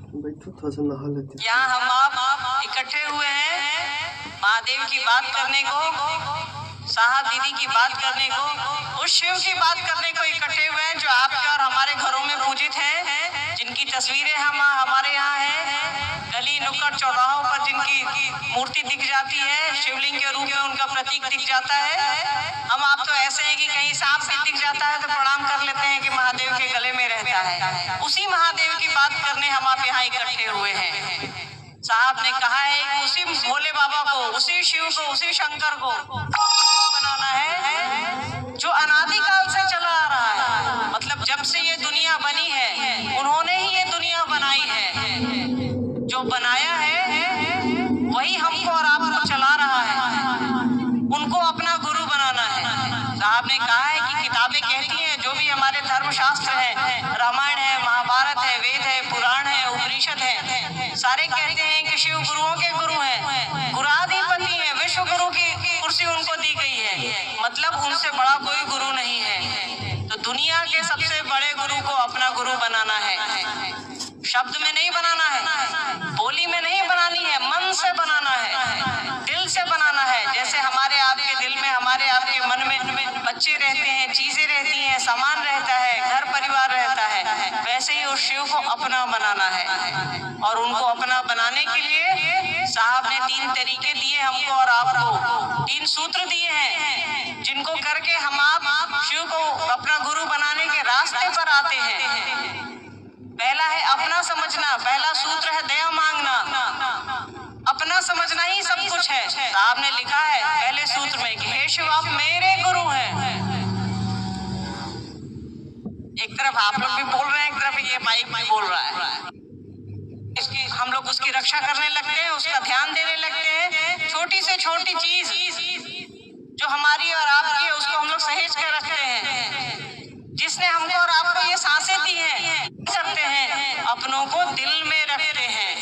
बैठो थोड़ा सा नहा लेते। यहाँ हम आप इकट्ठे हुए हैं महादेव की बात करने को, साहब दीदी की बात करने को, उस शिव की बात करने को इकट्ठे हुए हैं जो आपके और हमारे घरों में पूजित हैं, जिनकी तस्वीरें हम हमारे यहाँ हैं, गली नुक्कड़ चौराहों पर जिनकी मूर्ति दिख जाती है, शिवलिंग के रूप में उनका प्रतीक दिख जाता है। हम आप तो ऐसे हैं कि कहीं सांप भी दिख जाता है तो प्रणाम कर लेते हैं कि महादेव के गले में रहता है। उसी महादेव की बात करने हम आप यहाँ इकट्ठे हुए हैं। साहब ने कहा है कि उसी भोले बाबा को, उसी शिव को, उसी शंकर को बनाना है जो अनादिकाल से चला आ रहा है। मतलब जब से ये दुनिया बनी है उन्होंने ही ये दुनिया बनाई है। जो बनाया है वही हमको और आपको चला रहा है, उनको अपना गुरु बनाना है। साहब ने कहा है कि किताबें कहती हैं, जो भी हमारे धर्मशास्त्र है, रामायण है, महाभारत है, वेद है, पुराण है, उपनिषद है, सारे कहते हैं कि शिव गुरुओं के गुरु हैं, गुराधिपति हैं, विश्व गुरु की कुर्सी उनको दी गई है। मतलब उनसे बड़ा कोई गुरु नहीं है। तो दुनिया के सबसे बड़े गुरु को अपना गुरु बनाना है। शब्द में नहीं बनाना है, बोली में नहीं बनानी है, मन से बनाना है, दिल से बनाना है। जैसे हमारे आपके दिल में, हमारे आपके मन में बच्चे रहते हैं, चीजें रहती हैं, सामान रहता है, घर परिवार रहता है, वैसे ही उस शिव को अपना बनाना है। और उनको अपना बनाने के लिए साहब ने 3 तरीके दिए हमको और आपको, 3 सूत्र दिए हैं जिनको करके हम आप शिव को अपना गुरु बनाने के रास्ते पर आते हैं। पहला है अपना समझना, पहला सूत्र है दया मांगना। अपना समझना ही सब कुछ है। साहब ने लिखा है पहले सूत्र में कि हे शिव आप मेरे गुरु हैं। एक तरफ आप लोग भी बोल रहे हैं, एक तरफ ये माइक भी बोल रहा है। इसकी हम लोग उसकी रक्षा करने लगते हैं, उसका ध्यान देने लगते हैं। छोटी से छोटी चीज जो हमारी और आपकी है उसको हम लोग सहेज कर रखते हैं। जिसने हमको और आपको ये सांसें दी हैं, करते हैं अपनों को दिल में रखते हैं,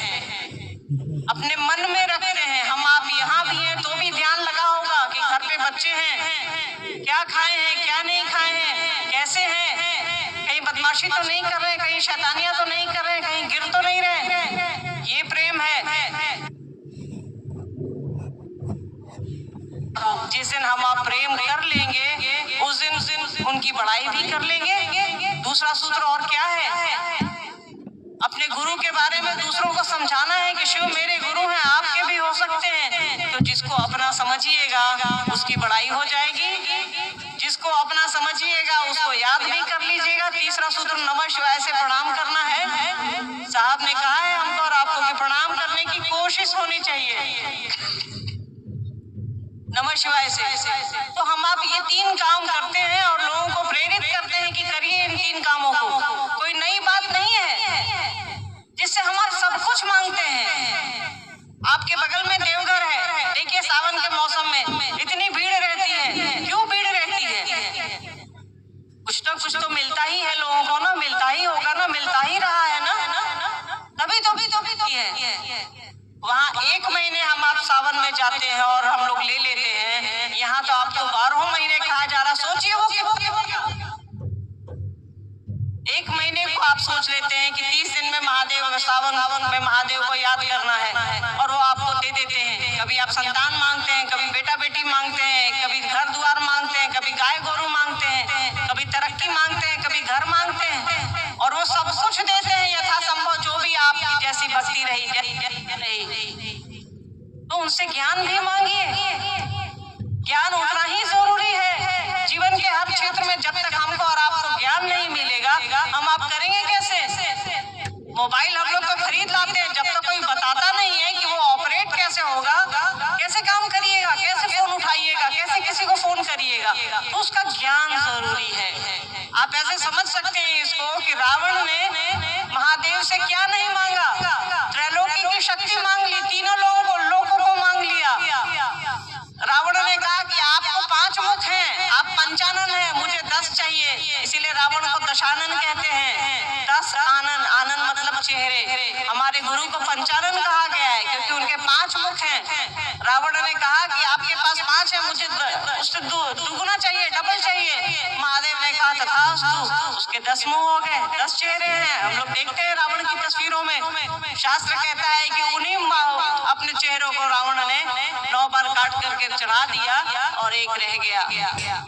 अपने मन में रखते हैं। हम आप यहाँ भी हैं तो भी ध्यान लगा होगा कि घर पे बच्चे हैं, क्या खाए हैं, क्या नहीं खाए हैं, कैसे हैं, कहीं बदमाशी तो नहीं कर रहे, कहीं शैतानियां तो नहीं कर रहे, कहीं गिर तो नहीं रहे। ये प्रेम है। जिस दिन हम आप प्रेम कर लेंगे उस दिन उनकी बड़ाई भी कर लेंगे। दूसरा सूत्र और क्या है? अपने गुरु के बारे में दूसरों को समझाना है कि शिव मेरे गुरु हैं, आपके भी हो सकते हैं। तो जिसको अपना समझिएगा उसकी बड़ाई हो जाएगी, जिसको अपना समझिएगा उसको याद भी कर लीजिएगा। तीसरा सूत्र नमः शिवाय से प्रणाम करना है। साहब ने कहा है हमको और आपको कि प्रणाम करने की कोशिश होनी चाहिए नमः शिवाय से। तो हम आप ये 3 काम करते हैं और लोगों को प्रेरित करते हैं कि करिए इन 3 कामों को। कोई नई बात नहीं है जिससे हम आप सब कुछ मांगते हैं। आपके बगल में देवघर है, देखिए सावन के मौसम में इतनी भीड़ रहती है। क्यों भीड़ रहती है? कुछ तो मिलता ही है लोगों को ना, मिलता ही होगा ना, मिलता ही रहा है ना, तभी तो है। वहाँ 1 महीने हम आप सावन में जाते हैं और हम लोग ले लेते हैं। यहाँ तो आपको 12 महीने कहा जा रहा। सोचिए वो 1 महीने को आप सोच लेते हैं कि 30 दिन में महादेव, सावन में महादेव को याद करना है और वो आपको दे देते हैं। कभी आप संतान मांगते हैं, कभी बेटा बेटी मांगते हैं, कभी घर द्वार मांगते हैं, कभी गाय गोरू मांगते हैं, कभी तरक्की मांगते हैं, कभी घर मांगते हैं और वो सब कुछ देते हैं यथासंभव जो भी आपकी जैसी भक्ति रही। तो उनसे ज्ञान भी मांगिए। ज्ञान उतना ही जरूरी है जीवन के हर क्षेत्र में। जब तक हमको और आपको ज्ञान नहीं मिलेगा हम आप करेंगे कैसे? मोबाइल हम लोग को खरीद लाते हैं, जब तक कोई बताता नहीं है कि वो ऑपरेट कैसे होगा, कैसे काम करिएगा, कैसे फोन उठाइएगा, कैसे किसी को फोन करिएगा, तो उसका ज्ञान जरूरी है। आप ऐसे समझ सकते हैं इसको कि रावण ने महादेव से क्या नहीं मांगा? त्रैलोकी की शक्ति मांग ली, तीनों लोगों को मांग लिया। रावण ने कहा कि आपको 5 मुख हैं, आप पंचानन हैं, मुझे 10 चाहिए। इसीलिए रावण को दशानन कहते हैं। 10 आनन, आनन मतलब चेहरे। हमारे गुरु को पंचानन कहा गया है क्योंकि उनके 5 मुख हैं। रावण ने कहा कि आपके पास 5 है, मुझे उससे दुगुना चाहिए, डबल चाहिए। महादेव ने कहा तथास्तु। उसके 10 मुंह हो गए, 10 चेहरे हैं। हम लोग देखते हैं रावण की तस्वीरों में शास्त्र कहता है कि उन्हीं अपने चेहरों को रावण ने 9 बार काट करके चढ़ा दिया और एक रह गया।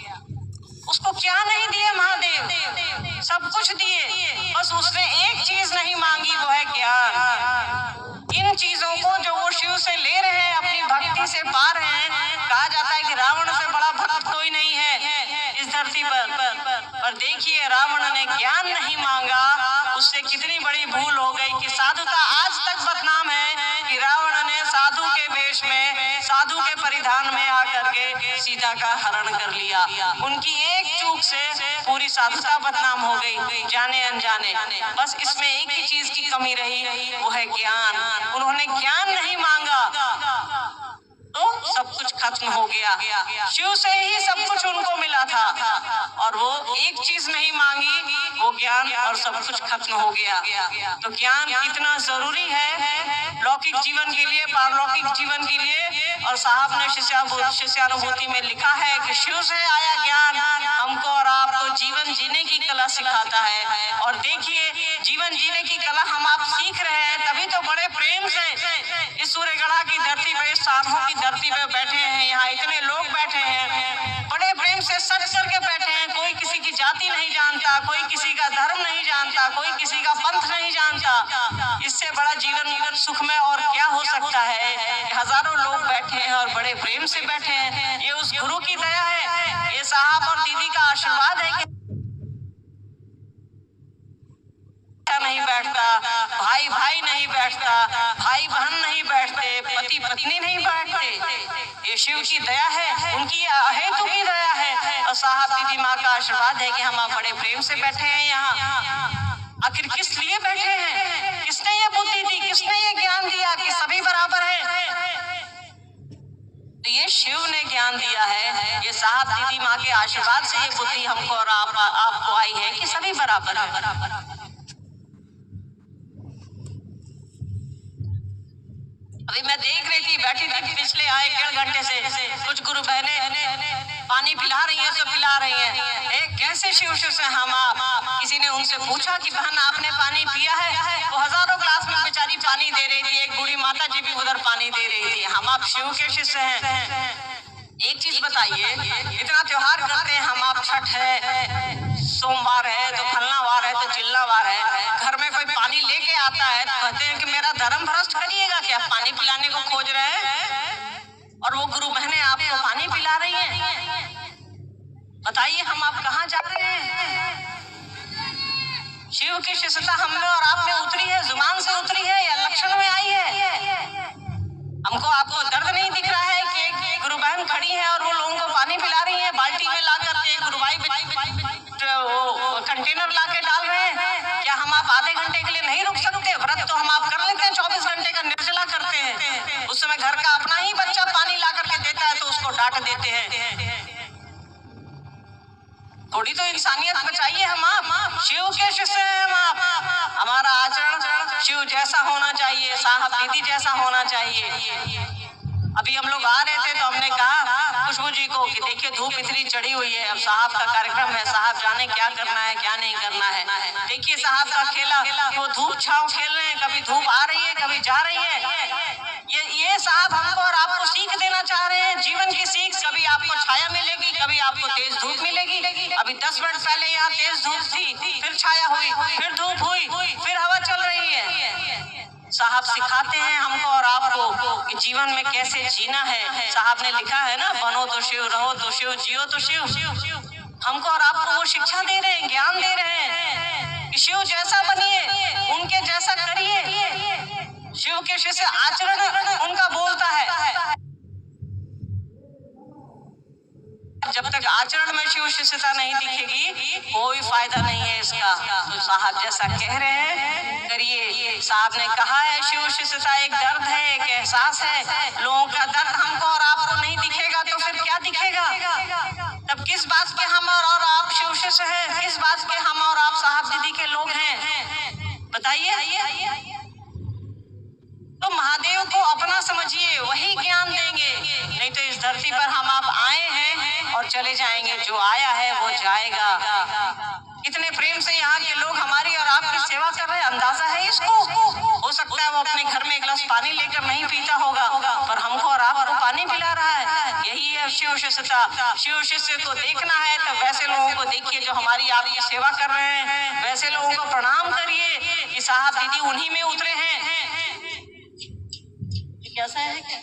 उसको क्या नहीं दिए महादेव, सब कुछ दिए, बस उसने एक चीज नहीं मांगी, वो है ज्ञान। इन चीजों को जो वो शिव से ले रहे हैं, अपनी भक्ति से पा रहे हैं। कहा जाता है कि रावण से बड़ा भक्त कोई नहीं है इस धरती पर देखिए रावण ने ज्ञान नहीं मांगा, उससे कितनी बड़ी भूल हो गई कि साधुता आज तक बदनाम है कि रावण ने साधु के वेश में, साधु के परिधान में आकर के सीता का हरण कर लिया। उनकी एक चूक से पूरी साधुता बदनाम हो गई, जाने अनजाने। बस इसमें एक ही चीज की कमी रही, वो है ज्ञान। उन्होंने ज्ञान नहीं मांगा तो सब कुछ खत्म हो गया। शिव से ही सब कुछ उनको मिला था और वो एक चीज नहीं मांगी, वो ज्ञान, और सब कुछ खत्म हो गया। तो ज्ञान कितना जरूरी है लौकिक जीवन के लिए, पारलौकिक जीवन के लिए। और साहब ने शिष्यानुभूति में लिखा है कि शिव से आया ज्ञान हमको और आपको जीवन जीने की कला सिखाता है। और देखिए जीवन जीने की कला हम आप सीख रहे हैं, तभी तो बड़े प्रेम से इस सूर्यगढ़ा की धरती पे, साधुओं की धरती पे बैठे हैं। यहाँ इतने लोग बैठे हैं, बड़े प्रेम से सच करके बैठे हैं। कोई किसी की जाति नहीं जानता, कोई किसी का धर्म नहीं जानता, कोई किसी का पंथ नहीं जानता। इससे बड़ा जीवन सुख में और क्या हो सकता है। हजारों लोग बैठे हैं और बड़े प्रेम से बैठे हैं। ये उस गुरु की दया है, ये साहब और दीदी का आशीर्वाद है कि नहीं बैठता, भाई भाई नहीं बैठता, भाई बहन नहीं बैठते, पति पत्नी नहीं बैठते। ये शिव की दया है, उनकी हेतु की दया है। और साहब दीदी माँ का आशीर्वाद है कि हम आप बड़े प्रेम से बैठे हैं यहाँ। आखिर किस लिए बैठे हैं, किसने ये बुद्धि दी, किसने ये ज्ञान दिया कि सभी बराबर है। तो ये शिव ने ज्ञान दिया है, ये साहब दीदी माँ के आशीर्वाद से ये बुद्धि हमको और आपको आई है कि सभी बराबर है। अभी मैं देख रही थी, बैठी थी, पिछले आए 1.5 घंटे से कुछ गुरु बहनें पानी पिला रही हैं, सब पिला रही हैं। कैसे शिव से हम आप, किसी ने उनसे पूछा कि बहन आपने पानी पिया है? वो हजारों ग्लास में बेचारी पानी दे रही थी, एक बूढ़ी माता जी भी उधर पानी दे रही थी। हम आप शिव के शिष्य हैं। एक चीज बताइए, इतना त्योहार करते हैं हम आप, छठ है, सोमवार है, तो फलनावार है, तो चिल्लावार है, घर में कोई पानी लेके आता है तो कहते हैं कि मेरा धर्म भ्रष्ट करिएगा क्या, पानी पिलाने को खोज रहे हैं। और वो गुरु बहनें आपको पानी पिला रही हैं। बताइए हम आप कहाँ जा रहे हैं। शिव की शिष्यता हमने और आप में उतरी है, जुबान से उतरी है या लक्षण में आई है। हमको आपको दर्द नहीं दिख रहा है कि एक गुरु बहन खड़ी है और वो लोगों को पानी पिला रही है, बाल्टी में लाकर के गुरु भाई कंटेनर लाके डाल रहे हैं। क्या हम आप आधे घंटे के लिए नहीं रुक सकते? व्रत तो हम आप कर लेते हैं, 24 घंटे का निर्जला करते हैं। उस समय घर का अपना ही बच्चा पानी ला करके देता है तो उसको डांट देते हैं। थोड़ी तो इंसानियत बचाइए हम आप। शिव के शिष्य हैं हम आप, हमारा आचरण शिव जैसा होना चाहिए, साहब दीदी जैसा होना चाहिए। अभी हम लोग आ रहे थे तो हमने कहा खुशबू जी को कि देखिए धूप इतनी चढ़ी हुई है, अब साहब का कार्यक्रम है, साहब जाने क्या करना है क्या नहीं करना है। देखिए साहब का खेला, वो धूप छांव खेल रहे हैं, कभी धूप आ रही है कभी जा रही है। ये साहब हमको और आपको सीख देना चाह रहे हैं, जीवन की सीख। कभी आपको छाया मिलेगी, कभी आपको तेज धूप मिलेगी। अभी 10 मिनट पहले यहाँ तेज धूप थी, फिर छाया हुई, फिर धूप हुई, फिर हवा चल रही है। साहब सिखाते हैं हमको और आपको कि जीवन में कैसे जीना है। साहब ने लिखा है ना, बनो तो शिव, रहो तो शिव, जियो तो शिव। हमको और आपको वो शिक्षा दे रहे हैं, ज्ञान दे रहे हैं कि शिव जैसा बनिए, उनके जैसा करिए। शिव के शिष्य आचरण उनका बोलता है। जब तक आचरण में शिव शिष्यता नहीं दिखेगी कोई फायदा नहीं है इसका। तो साहब जैसा कह रहे हैं करिए। साहब ने कहा है शिव शिष्यता एक दर्द है, एक एहसास है। लोगों का दर्द हमको और आपको नहीं दिखेगा तो फिर क्या दिखेगा? तब किस बात के हम और आप शिव शिष्य हैं, किस बात के हम और आप साहब दीदी के लोग हैं? बताइए। तो महादेव को अपना समझिए, वही ज्ञान देंगे। नहीं तो इस धरती पर हम आप आए हैं और चले जाएंगे, जो आया है वो जाएगा। कितने प्रेम से यहाँ के लोग हमारी और आपकी सेवा कर रहे हैं, अंदाजा है इसको? हो सकता है वो अपने पूछा, शिव शिष्य को देखना है तो वैसे लोगों को देखिए जो हमारी आपकी सेवा कर रहे हैं, वैसे लोगों को प्रणाम करिए कि साहब दीदी उन्हीं में उतरे हैं। कैसा है क्या?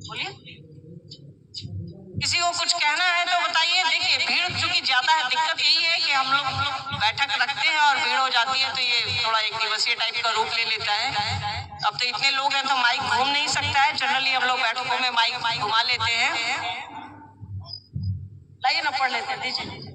बोलिए, किसी को कुछ कहना है तो बताइए। देखिए भीड़ चूंकि ज्यादा है, दिक्कत यही है कि हम लोग बैठक रखते हैं और भीड़ हो जाती है तो ये थोड़ा एक दिवसीय टाइप का रूप ले लेता है। अब तो इतने लोग हैं तो माइक घूम नहीं सकता है, जनरली हम लोग बैठकों में माइक घुमा लेते हैं। लाइए ना, पढ़ लेते हैं, दीजिए।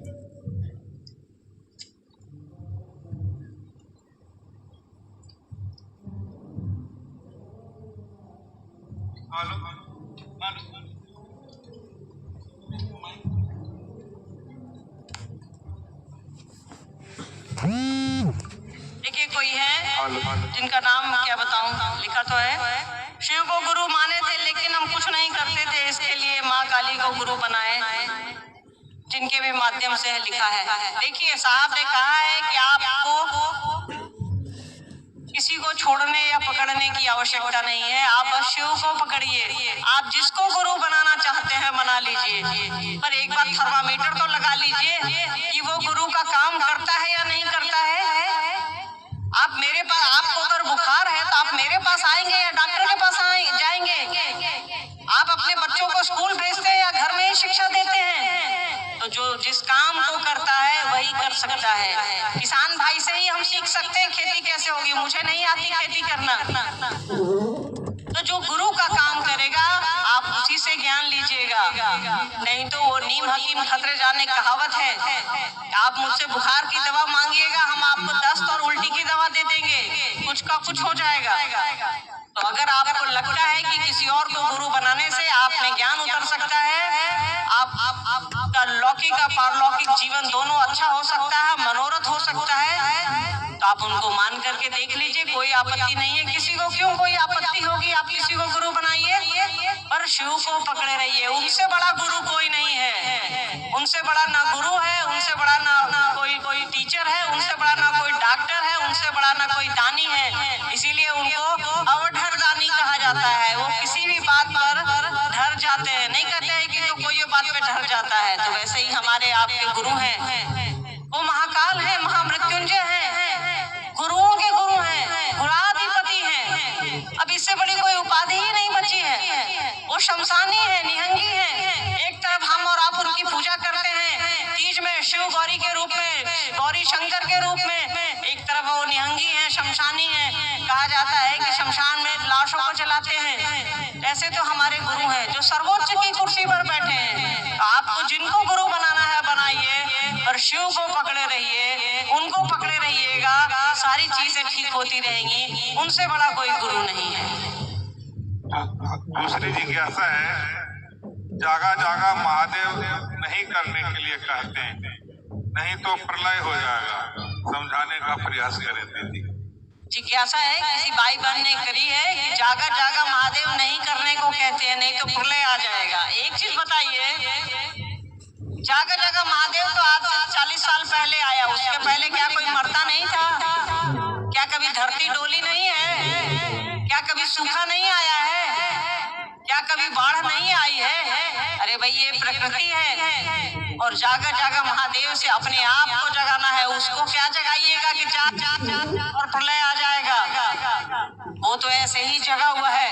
देखिए कोई है जिनका नाम क्या बताऊं, लिखा तो है, शिव को गुरु माने थे लेकिन हम कुछ नहीं करते थे, इसके लिए माँ काली को गुरु बनाए, जिनके भी माध्यम से लिखा है। देखिए साहब ने कहा है कि आपको किसी को छोड़ने या पकड़ने की आवश्यकता नहीं है, आप बस शिव को पकड़िए। आप जिसको गुरु बनाना चाहते हैं बना लीजिए, पर एक बार थर्मामीटर तो लगा लीजिए कि वो गुरु का काम करता है या नहीं करता है। आप मेरे पास, आपको अगर बुखार है तो आप मेरे पास आएंगे या डॉक्टर के पास जाएंगे? आप अपने बच्चों को स्कूल भेजते हैं या घर में ही शिक्षा देते हैं? तो जो जिस काम को करता है वही कर सकता है। किसान भाई से ही हम सीख सकते हैं खेती कैसे होगी, मुझे नहीं आती खेती करना। तो जो गुरु का काम करेगा आप उसी से ज्ञान लीजिएगा, नहीं तो वो नीम हकीम खतरे जाने कहावत है। आप मुझसे बुखार की दवा मांगिएगा, हम आपको दस्त और उल्टी की दवा दे देंगे, कुछ का कुछ हो जाएगा। तो अगर आपको लगता है कि किसी और को गुरु बनाने से आप में ज्ञान उतर सकता है, आपका लौकिक और पारलौकिक जीवन दोनों अच्छा हो सकता है, मनोरथ हो सकता है, तो आप उनको मान करके देख लीजिए, कोई आपत्ति नहीं है। किसी को क्यों कोई आपत्ति होगी? आप किसी को गुरु बनाइए, पर शिव को पकड़े रहिए। उनसे बड़ा गुरु कोई नहीं है, उनसे बड़ा ना गुरु है, उनसे बड़ा ना कोई टीचर है, उनसे बड़ा ना कोई डॉक्टर है, उनसे बड़ा ना कोई दानी है। इसीलिए उनको अवढर दानी कहा जाता है। वो किसी भी बात पर डर जाते हैं, नहीं कहते हैं कि तो कोई बात पे डर जाता है। तो वैसे ही हमारे आपके गुरु हैं, वो महाकाल है, महामृत्युंजय है, गुरुओं के गुरु हैं, गुराधिपति हैं। अब इससे बड़ी कोई उपाधि ही नहीं बची है। वो शमशानी है, निहंगी है। एक तरफ हम और आप उनकी पूजा करते हैं, तीज में शिव गौरी के रूप में, गौरी शंकर के रूप में, एक तरफ वो निहंगी है, शमशानी है। कहा जाता है कि शमशान में लाशों को जलाते हैं। ऐसे तो हमारे गुरु हैं जो सर्वोच्च की कुर्सी पर बैठे हैं। तो आपको जिनको गुरु बनाना है बनाइए, और शिव को पकड़े रहिए, उनको पकड़े रहिएगा, सारी चीजें ठीक होती रहेंगी। उनसे बड़ा कोई गुरु नहीं है। दूसरी जिज्ञासा है, जागा जागा महादेव नहीं करने के लिए कहते हैं, नहीं तो प्रलय हो जाएगा, समझाने का प्रयास करें दीदी। जिज्ञासा है किसी भाई बहन ने करी है कि जागा जागा महादेव नहीं करने को कहते हैं, नहीं तो प्रलय आ जाएगा। एक चीज बताइए, जागा जागा महादेव तो आज से 40 साल पहले आया, उसके पहले क्या कोई मरता नहीं था? क्या कभी धरती डोली नहीं है? क्या कभी सूखा नहीं आया है? क्या कभी बाढ़ नहीं आई है? अरे भाई ये प्रकृति है, और जागा जागा महादेव से अपने आप को जगाना है। उसको क्या जगाइएगा कि जाग और प्रलय आ जाएगा? वो तो ऐसे ही जगा हुआ है।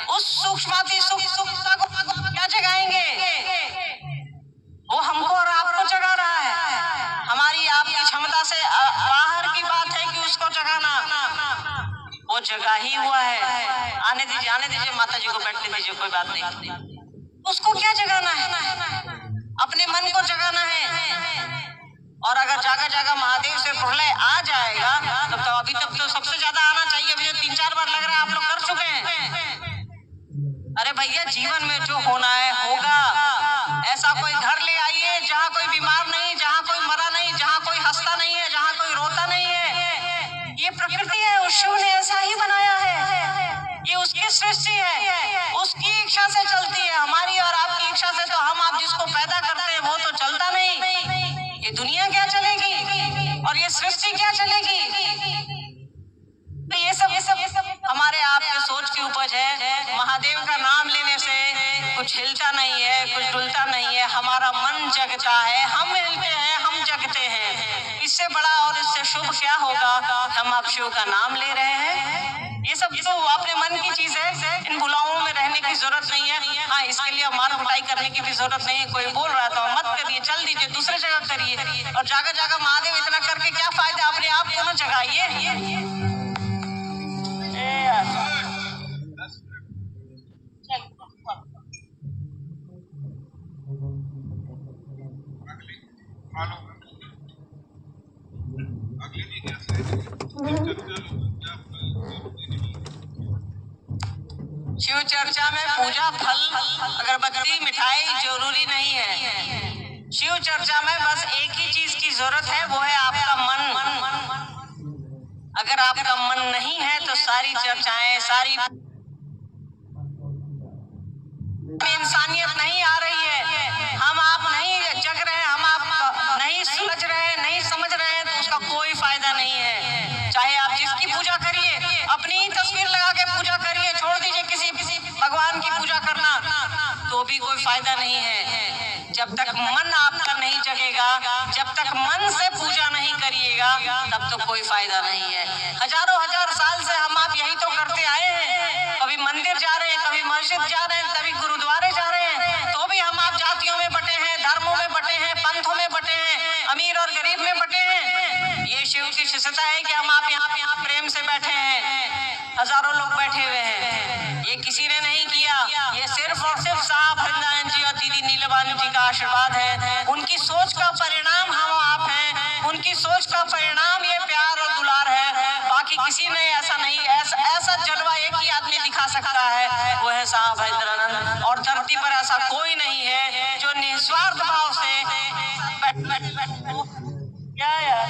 उस सूक्ष्माति सूक्ष्मता को क्या जगाएंगे? वो हमको और आपको जगा रहा है। हमारी आपकी क्षमता से बाहर की बात है कि उसको जगाना। वो जगा ही हुआ है। आने दीजिए माता जी को बैठने दीजिए, कोई बात नहीं। उसको क्या जगाना है? अपने मन को जगाना है। और अगर जागा जागा महादेव से प्रलय आ जाएगा तब तो अभी तक तो सबसे ज्यादा आना चाहिए। अभी जो 3-4 बार लग रहा है आप लोग कर चुके हैं। अरे भैया जीवन में जो होना है होगा। ऐसा कोई घर ले आइए जहाँ कोई बीमार नहीं, जहाँ कोई मरा नहीं, जहाँ कोई हंसता नहीं है, जहाँ कोई रोता नहीं है। ये प्रकृति है, उस शिव ने ऐसा ही बनाया है। ये उसकी सृष्टि है, उसकी इच्छा से चलती है। हमारी और आपकी इच्छा से तो हम आप जिसको पैदा करते हैं वो तो चलता नहीं। ये दुनिया क्या चलेगी और ये सृष्टि क्या चलेगी? तो ये सब हमारे उपज है। महादेव का नाम लेने से कुछ हिलता नहीं है, कुछ डुलता नहीं है, हमारा मन जगता है, हम हिलते हैं, हम जगते हैं। इससे बड़ा और इससे शुभ क्या होगा? हम आप शिव का नाम ले रहे हैं। ये सब तो अपने मन की चीज है, इन बुलाओं में रहने की जरूरत नहीं है। हाँ, इसके लिए मार कुटाई करने की भी जरूरत नहीं है। कोई बोल रहा था मत करिए, चल दीजिए, दूसरे जगह करिए। और जाकर जाकर महादेव इतना करके क्या फायदा? अपने आप को न जगाइए। शिव चर्चा में पूजा फल अगरबत्ती मिठाई जरूरी नहीं है। शिव चर्चा में बस एक ही चीज की जरूरत है, वो है आपका मन। अगर आपका मन नहीं है तो सारी चर्चाएं, सारी इंसानियत नहीं आ रही है। हम आप नहीं जग रहे, हम आप नहीं सुलझ रहे, नहीं समझ रहे हैं, तो उसका कोई फायदा नहीं है। चाहे आप जिसकी पूजा करिए, अपनी ही तस्वीर लगा के पूजा करिए, छोड़ दीजिए किसी भगवान की पूजा करना, तो भी कोई फायदा नहीं है। जब तक मन आपका नहीं जगेगा, जब तक मन से पूजा नहीं करिएगा, तब तो कोई फायदा नहीं है। हजारों हजार साल से हम आप यही तो करते आए हैं। कभी मंदिर जा रहे हैं, कभी मस्जिद जा रहे हैं, कभी गुरुद्वारे जा रहे हैं, तो भी हम आप जातियों में बटे हैं, धर्मों में बटे हैं, पंथों में बटे हैं, अमीर और गरीब में बटे हैं। ये शिव की शिष्यता है कि हम आप यहाँ प्रेम से बैठे हैं। हजारों लोग बैठे हुए हैं, ये किसी ने नहीं किया, ये सिर्फ और सिर्फ साहब वृंदावन जी और दीदी नीलवाणी जी का आशीर्वाद है। उनकी सोच का परिणाम हम आप हैं, उनकी सोच का परिणाम ये प्यार और दुलार है। बाकी किसी ने ऐसा नहीं, ऐसा जलवा एक ही आदमी दिखा सकता है, वो है साहब हैदरानंद। और धरती पर ऐसा कोई नहीं है जो निस्वार्थ भाव से क्या यार।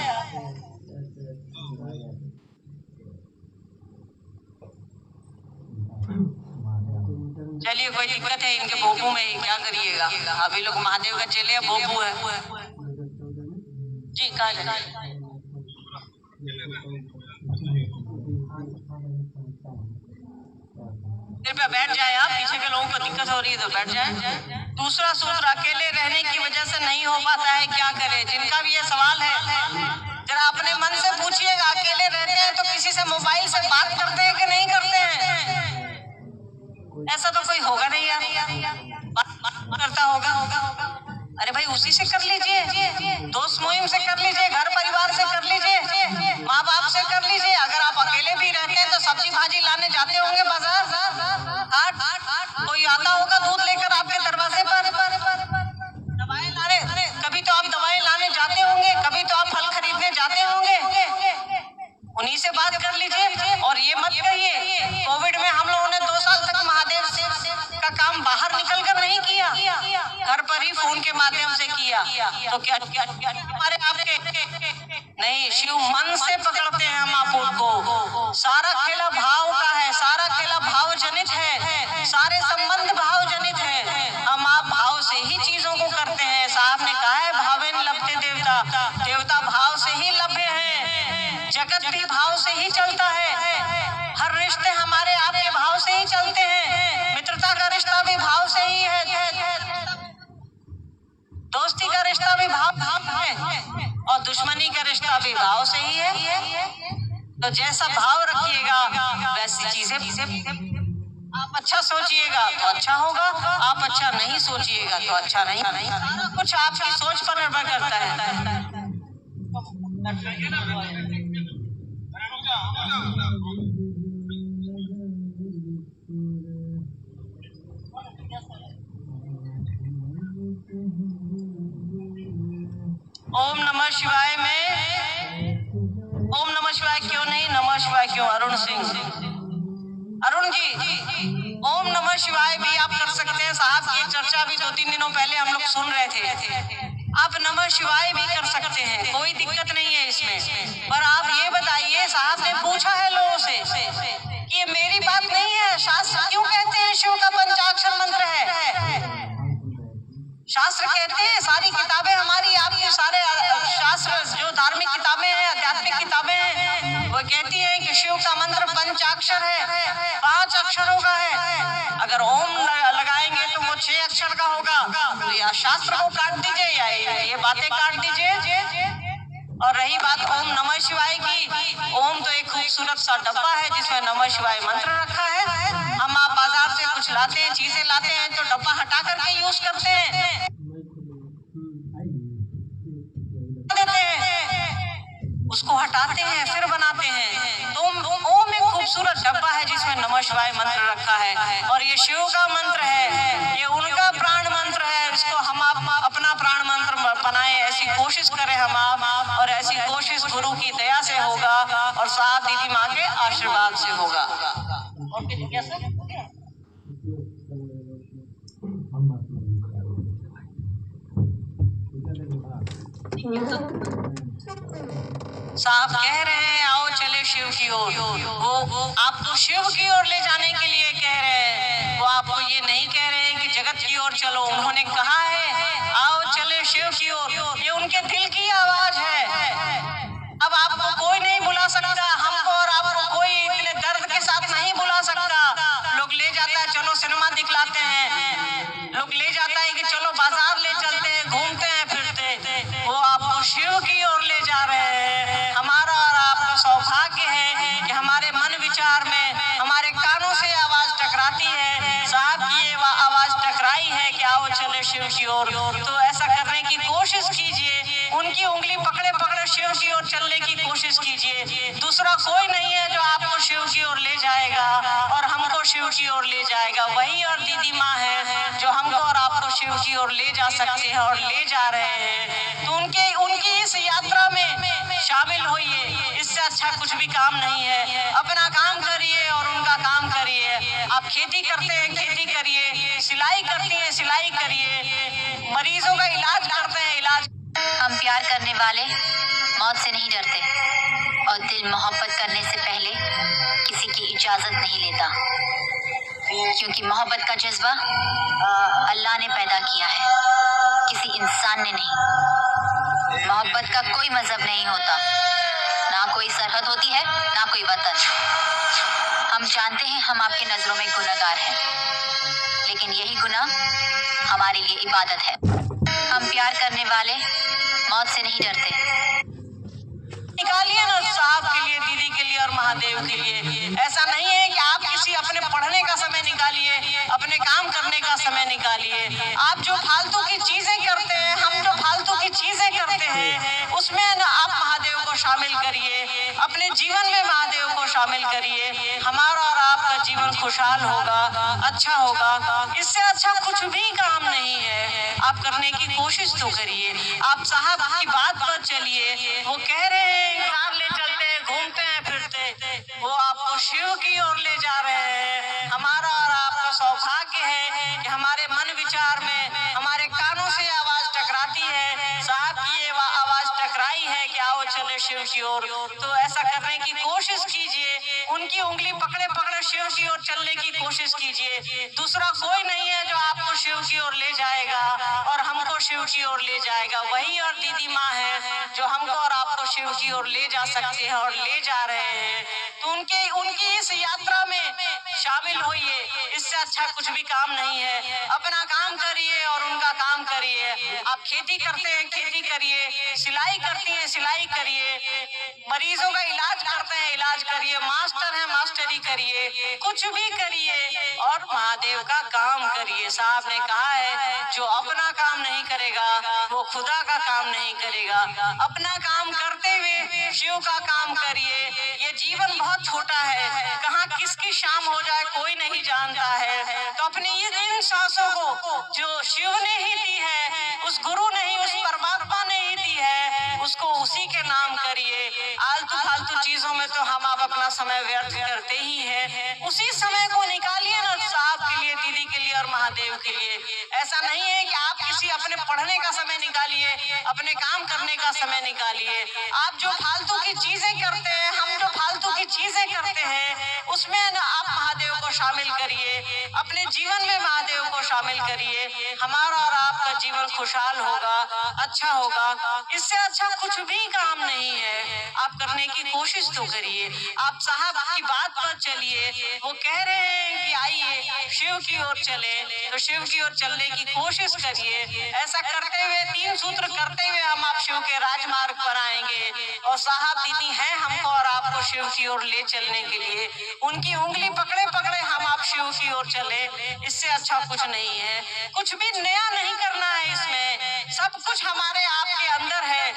चलिए, कोई दिक्कत है इनके भोपू में, क्या करिएगा। अभी लोग महादेव का चेले भोपू है जी। कहा कृपया बैठ जाए, आप पीछे के लोगों को दिक्कत हो रही है तो बैठ जाए। दूसरा सूत्र, अकेले रहने की वजह से नहीं हो पाता है, क्या करे। जिनका भी ये सवाल है, जरा अपने मन से पूछिएगा, अकेले रहते हैं तो किसी से मोबाइल से बात करते हैं कि नहीं करते हैं? ऐसा तो कोई होगा नहीं यार, बात करता होगा। अरे भाई, उसी से कर लीजिए, दोस्त मुहिम से कर लीजिए, घर परिवार से कर लीजिए, माँ बाप से कर लीजिए। अगर आप अकेले भी रहते हैं तो सब्जी भाजी लाने जाते होंगे बाजार, हाट, कोई आता होगा दूध लेकर आपके दरवाजे पर, दवाएं लाने, कभी तो आप दवाएं लाने जाते होंगे, कभी तो आप फल खरीदने जाते होंगे, उन्हीं से बात कर लीजिए। और ये मत कहिए कोविड में हम लोगों ने 2 साल तक महादेव का काम बाहर निकल कर नहीं किया, घर पर ही फोन के माध्यम से किया, तो क्या हमारे आपके नहीं, शिव मन से पकड़ते हैं हम आप उनको। सारा खेला भाव का है, सारा खेला भाव जनित है, सारे संबंध भाव जनित है। हम आप भाव से ही चीजों को करते हैं। साहब ने कहा है, भावेन लभते देवता, देवता भाव से ही लभ्य है, जगत भी भाव से ही चलता है। हर रिश्ते हमारे आपके भाव से ही चलते हैं। मित्रता का रिश्ता भी भाव से ही है, दोस्ती का रिश्ता भी भाव है, और दुश्मनी का रिश्ता भी भाव से ही है। तो जैसा भाव रखिएगा वैसी चीजें। आप अच्छा सोचिएगा तो अच्छा होगा, आप अच्छा नहीं सोचिएगा तो अच्छा नहीं। कुछ आपकी सोच पर निर्भर करता है। ओम नमः शिवाय में, ओम नमः शिवाय क्यों नहीं, नमः शिवाय क्यों? अरुण सिंह, अरुण जी, ओम नमः शिवाय भी आप कर सकते हैं। साहब की चर्चा भी 2-3 दिनों पहले हम लोग सुन रहे थे। आप नमः शिवाय भी कर सकते हैं, कोई दिक्कत नहीं है इसमें। पर आप ये बताइए, साहब ने पूछा है लोगों से कि ये मेरी बात नहीं है, शास्त्र क्यों कहते हैं शिव का पंचाक्षर मंत्र है? शास्त्र कहते हैं, सारी किताबें हमारी आपकी, सारे शास्त्र जो धार्मिक किताबें हैं, आध्यात्मिक किताबें हैं, वो कहती है कि शिव का मंत्र पंचाक्षर है, 5 अक्षरों का है। अगर ओम लगाएंगे तो वो 6 अक्षर का होगा। तो या शास्त्र को काट दीजिए या ये बातें काट दीजिए। और रही बात ओम नमः शिवाय की, ओम तो एक खूबसूरत सा डब्बा है जिसमें नमः शिवाय मंत्र रखा है। हम आप बाजार से कुछ लाते हैं, चीजें लाते हैं तो डब्बा हटा करके यूज करते हैं, उसको हटाते हैं फिर बनाते हैं। तो ओम एक खूबसूरत डब्बा है जिसमें नमः शिवाय मंत्र रखा है और ये शिव का मंत्र है, ये उनका प्राण मंत्र है। इसको हम आप अपना प्राण मंत्र बनाए, ऐसी कोशिश करें हम आप, और ऐसी कोशिश गुरु की दया से होगा और साथ दीदी माँ के आशीर्वाद से होगा। और कैसे साहब कह रहे हैं आओ चले शिव की ओर, वो आपको शिव की ओर ले जाने के लिए कह रहे हैं, वो आपको ये नहीं कह रहे हैं कि जगत की ओर चलो। उन्होंने कहा है आओ चले शिव की ओर, ये उनके दिल की आवाज है। अब आपको कोई नहीं बुला सकता, हमको और आपको कोई इतने दर्द के साथ नहीं बुला सकता। लोग ले जाता है चलो सिनेमा दिखलाते हैं, लोग ले जाता है कि चलो बाजार ले चलते हैं, घूमते हैं फिरते, वो आपको शिव की ओर ले जा रहे हैं। हमारा और आपका सौभाग्य है कि हमारे मन विचार में हमारे कानों से आवाज टकराती है, साहब की ये आवाज टकराई है कि आओ चले शिव की ओर। तो ऐसा करने की कोशिश कीजिए, उनकी उंगली पकड़े पकड़े शिव की ओर चलने की कोशिश कीजिए। दूसरा कोई नहीं है जो आपको शिव की ओर ले जाएगा और हमको शिव की ओर ले जाएगा, वही और दीदी माँ है जो हमको और आपको शिव की ओर ले जा सकते हैं और ले जा रहे हैं। तो उनकी इस यात्रा में शामिल होइए, इससे अच्छा कुछ भी काम नहीं है। अपना काम करिए और उनका काम करिए। आप खेती करते हैं खेती करिए, सिलाई करती हैं सिलाई करिए, मरीजों का इलाज करते हैं इलाज। हम प्यार करने वाले मौत से नहीं डरते और दिल मोहब्बत करने से पहले किसी की इजाजत नहीं लेता, क्योंकि मोहब्बत का जज्बा अल्लाह ने पैदा किया है, किसी इंसान ने नहीं। मोहब्बत का कोई मजहब नहीं होता, ना कोई सरहद होती है ना कोई वतन। हम जानते हैं हम आपकी नजरों में गुनहगार हैं, लेकिन यही गुनाह हमारे लिए इबादत है। हम प्यार करने वाले मौत से नहीं डरते। निकालिए ना साहब के लिए, दीदी के लिए और महादेव के लिए। ऐसा नहीं है कि आप किसी अपने पढ़ने का समय निकालिए, अपने काम करने का समय निकालिए। आप जो फालतू की चीजें करते हैं, हम जो फालतू की चीजें करते हैं, उसमें ना आप महादेव को शामिल करिए, अपने जीवन में महादेव को शामिल करिए। हमारा और आपका जीवन खुशहाल होगा, अच्छा होगा। इससे अच्छा कुछ भी काम नहीं है। आप करने की कोशिश तो करिए। आप साहब की बात पर चलिए, वो कह रहे हैं कार ले चलते हैं घूमते हैं फिरते, वो आपको शिव की ओर ले जा रहे हैं। हमारा और आपका सौभाग्य है कि हमारे मन विचार में हमारे कानों से आवाज टकराती है, साहब की ये आवाज टकराई है कि आओ चले शिव की ओर। तो ऐसा करने की कोशिश कीजिए, उनकी उंगली पकड़े पकड़े शिव की ओर चलने की कोशिश कीजिए। दूसरा कोई नहीं है जो आपको शिव की ओर ले जाएगा और हमको शिव की ओर ले जाएगा, वही और दीदी माँ है जो हमको और आपको शिव की ओर ले जा सकते हैं और ले जा रहे हैं। तो उनकी इस यात्रा में शामिल होइए, इससे अच्छा कुछ भी काम नहीं है। अपना काम करिए और उनका काम करिए। आप खेती करते हैं खेती करिए, सिलाई करती हैं सिलाई करिए, मरीजों का इलाज करते हैं इलाज करिए, मास्टर है मास्टरी करिए, कुछ भी करिए और महादेव का काम करिए। साहब ने कहा है जो अपना काम नहीं करेगा वो खुदा का काम नहीं करेगा। अपना काम करते हुए शिव का काम करिए। ये जीवन बहुत छोटा है, कहाँ किसकी शाम हो जाए कोई नहीं जानता है। तो अपनी इन सांसों को जो शिव ने ही दी है, उस गुरु ने ही, उस परमात्मा ने ही दी है, उसको उसी के नाम करिए। आलतू फालतू चीजों में तो हम आप अपना समय व्यर्थ करते ही हैं। उसी समय को निकालिए ना साहब के लिए, दीदी के लिए और महादेव के लिए। ऐसा नहीं है कि आप किसी अपने पढ़ने का समय निकालिए, अपने काम करने का समय निकालिए। आप जो फालतू की चीजें करते हैं, हम जो फालतू की चीजें करते हैं, उसमें ना आप महादेव को शामिल करिए, अपने जीवन में महादेव को शामिल करिए। हमारा और आपका जीवन खुशहाल होगा, अच्छा होगा। इससे अच्छा कुछ भी काम नहीं है। आप करने की कोशिश तो करिए। आप साहब की बात पर चलिए। वो कह रहे हैं कि आइए शिव की ओर चले, तो शिव की ओर चलने की कोशिश करिए। ऐसा करते हुए, 3 सूत्र करते हुए हम आप शिव के राजमार्ग पर आएंगे। और साहब दीदी हैं हमको और आपको शिव की ओर ले चलने के लिए। उनकी उंगली पकड़े पकड़े हम आप शिव की ओर चले। इससे अच्छा कुछ नहीं है। कुछ भी नया नहीं करना है इसमें। सब कुछ हमारे आपके अंदर है।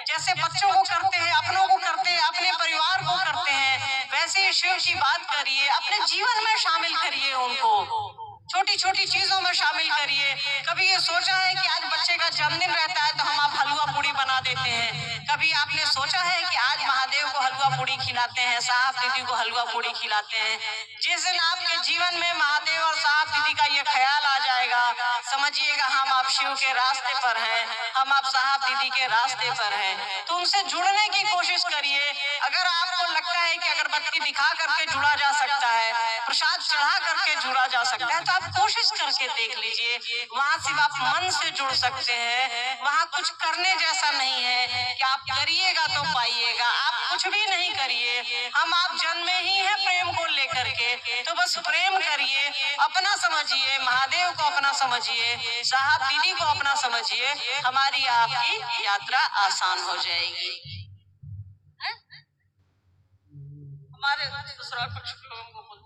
जैसे बच्चों को करते हैं, अपनों को करते हैं, अपने परिवार को करते हैं, वैसे ही शिव की बात करिए। अपने जीवन में शामिल करिए उनको। छोटी छोटी चीजों में शामिल करिए। कभी ये सोचा है कि आज बच्चे का जन्मदिन रहता है तो हम आप हलवा पूड़ी बना देते हैं। कभी आपने सोचा है कि आज महादेव को हलवा पूड़ी खिलाते हैं, साहब दीदी को हलवा पूड़ी खिलाते हैं। जिस दिन आपके जीवन में महादेव और साहब दीदी का ये ख्याल आ जाएगा, समझिएगा हम आप शिव के रास्ते पर हैं, हम आप साहब दीदी के रास्ते पर हैं। तो उनसे जुड़ने की कोशिश करिए। अगर आपको लगता है कि अगरबत्ती दिखा करके जुड़ा जा सकता है, प्रसाद चढ़ा करके जुड़ा जा सकता है, तो आप कोशिश करके देख लीजिए। वहाँ सिर्फ आप मन से जुड़ सकते हैं। वहाँ कुछ करने जैसा नहीं है कि आप करिएगा तो पाइएगा। आप कुछ भी नहीं करिए। हम आप जन्मे ही हैं प्रेम को लेकर के, तो बस प्रेम करिए, अपना समझिए, महादेव को अपना समझिए, साहब दीदी को अपना समझिए। हमारी आपकी यात्रा आसान हो जाएगी। हमारे ससुराल पक्ष के लोगों को बोलते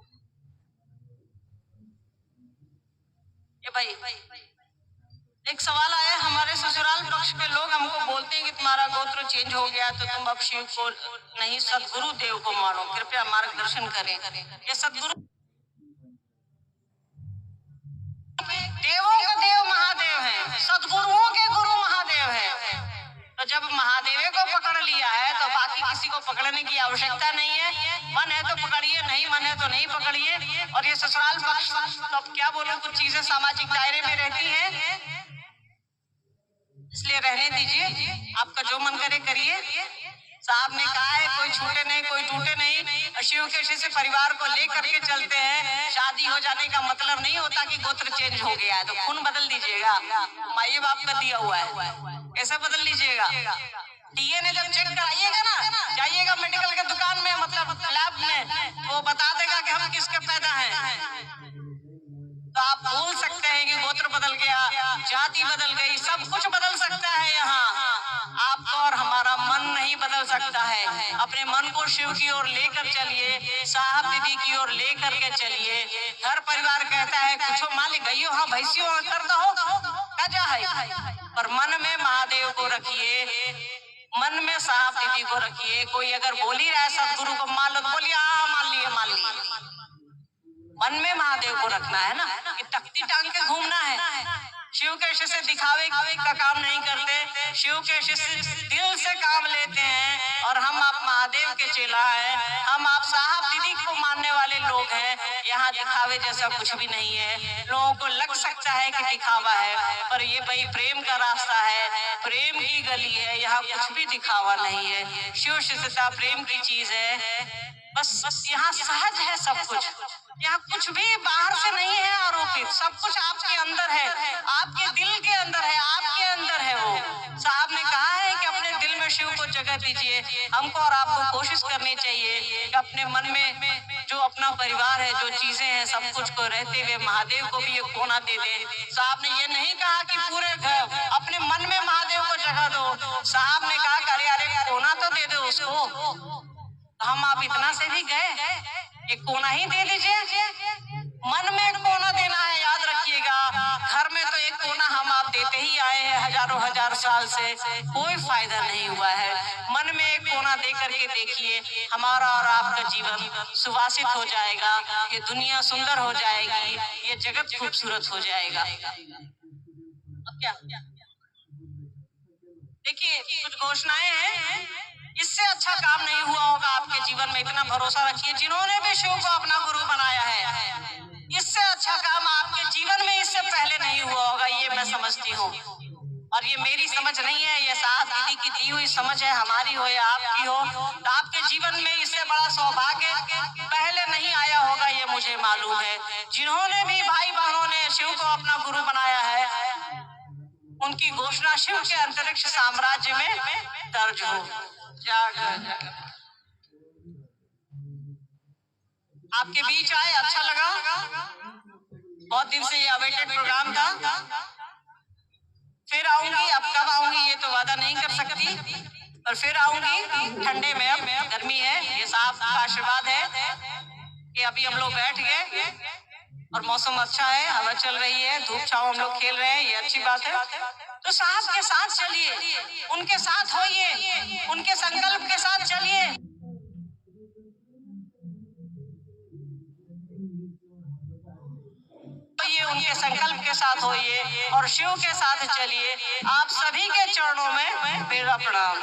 भाई, एक सवाल आया। हमारे ससुराल पक्ष के लोग हमको बोलते हैं कि तुम्हारा गोत्र चेंज हो गया तो तुम अब शिव को नहीं सदगुरु देव को मानो, कृपया मार्गदर्शन करें। ये सदगुरु देवों का देव महादेव है, सदगुरुओं के गुरु महादेव है। तो जब महादेव को पकड़ लिया है तो बाकी किसी को पकड़ने की आवश्यकता नहीं है। मन है तो पकड़िए, नहीं मन है तो नहीं पकड़िए। और ये ससुराल पक्ष तो अब क्या बोलो, कुछ चीजें सामाजिक दायरे में रहती हैं, इसलिए रहने दीजिए। आपका जो मन करे करिए। साहब ने कहा है कोई छूटे नहीं, कोई टूटे नहीं। शिव के शिष्य परिवार को लेकर के चलते हैं। शादी हो जाने का मतलब नहीं होता कि गोत्र चेंज हो गया है तो खून बदल दीजिएगा। माई बाप का दिया हुआ है, ऐसा बदल लीजिएगा। डीएनए जब चेक कराइएगा ना, जाइएगा मेडिकल के दुकान में, मतलब लैब में, वो बता देगा कि हम किसके पैदा हैं। तो आप बोल सकते हैं कि गोत्र बदल गया, जाति बदल गई, सब कुछ बदल सकता है यहाँ। आपका और हमारा मन नहीं बदल सकता है। अपने मन को शिव की ओर लेकर चलिए, साहब दीदी की ओर लेकर के चलिए। घर परिवार कहता है कुछ मालिक गईयो, हाँ भैंसियों कर दो क्या है, पर मन में महादेव को रखिए, मन में साहब दीदी को रखिए। कोई अगर बोल ही रहा है सदगुरु को मान लो, बोलिए हाँ मान लिए मान लिए। मन में महादेव को रखना है ना, कि तख्ती टांग के घूमना है। शिव के शिष्य दिखावे का काम नहीं करते, शिव के शिष्य दिल से काम लेते हैं। और हम आप महादेव के चेला हैं, हम आप साहब दीदी को मानने वाले लोग हैं। यहाँ दिखावे जैसा कुछ भी नहीं है। लोगों को लग सकता है कि दिखावा है, पर ये भाई प्रेम का रास्ता है, प्रेम की गली है। यहाँ कुछ भी दिखावा नहीं है। शिव शिष्यता प्रेम की चीज है। बस यहाँ सहज है सब कुछ। यहाँ कुछ भी बाहर से नहीं है आरोपित, सब कुछ आपके अंदर है, आपके दिल के अंदर है, आपके अंदर है। वो साहब ने कहा है कि अपने दिल में शिव को जगह दीजिए। हमको और आपको कोशिश करनी चाहिए कि अपने मन में जो अपना परिवार है, जो चीजें हैं, सब कुछ को रहते हुए महादेव को भी ये कोना दे दे। साहब ने ये नहीं कहा कि पूरे घर, अपने मन में महादेव को जगह दो। साहब ने कहा अरे अरे कोना तो दे दो उसको। हम आप इतना से भी गए, एक कोना ही दे दीजिए। मन में एक कोना देना है, याद रखिएगा। घर में तो एक कोना हम आप देते ही आए हैं हजारों हजार साल से, कोई फायदा नहीं हुआ है। मन में एक कोना दे करके देखिए, हमारा और आपका जीवन सुवासित हो जाएगा, ये दुनिया सुंदर हो जाएगी, ये जगत खूबसूरत हो जाएगा। अब क्या देखिए, कुछ घोषणाएं हैं। इससे अच्छा काम नहीं हुआ होगा आपके जीवन में, इतना भरोसा रखिए। जिन्होंने भी शिव को अपना गुरु बनाया है, इससे अच्छा काम आपके जीवन में इससे पहले नहीं हुआ होगा, ये मैं समझती हूँ। और ये मेरी समझ नहीं है, ये साहब दीदी की दी हुई समझ है, हमारी हो या आपकी हो। तो आपके जीवन में इससे बड़ा सौभाग्य पहले नहीं आया होगा, ये मुझे मालूम है। जिन्होंने भी भाई बहनों ने शिव को अपना गुरु बनाया है, उनकी घोषणा शिव के अंतरिक्ष साम्राज्य में दर्ज हो। जागर आपके बीच आए, अच्छा लगा। बहुत दिन से ये अवेटेड प्रोग्राम था। फिर आऊंगी, अब कब आऊंगी ये तो वादा नहीं कर सकती, और फिर आऊंगी ठंडे में। अब गर्मी है, ये साहब का आशीर्वाद है कि अभी हम लोग बैठ गए और मौसम अच्छा है, हवा चल रही है, धूप छांव हम लोग खेल रहे हैं, ये अच्छी बात है। तो साहब के साथ चलिए, उनके साथ होइए, उनके संकल्प के साथ चलिए। उनके संकल्प के साथ होइए और शिव के साथ चलिए। आप सभी के चरणों में मेरा प्रणाम।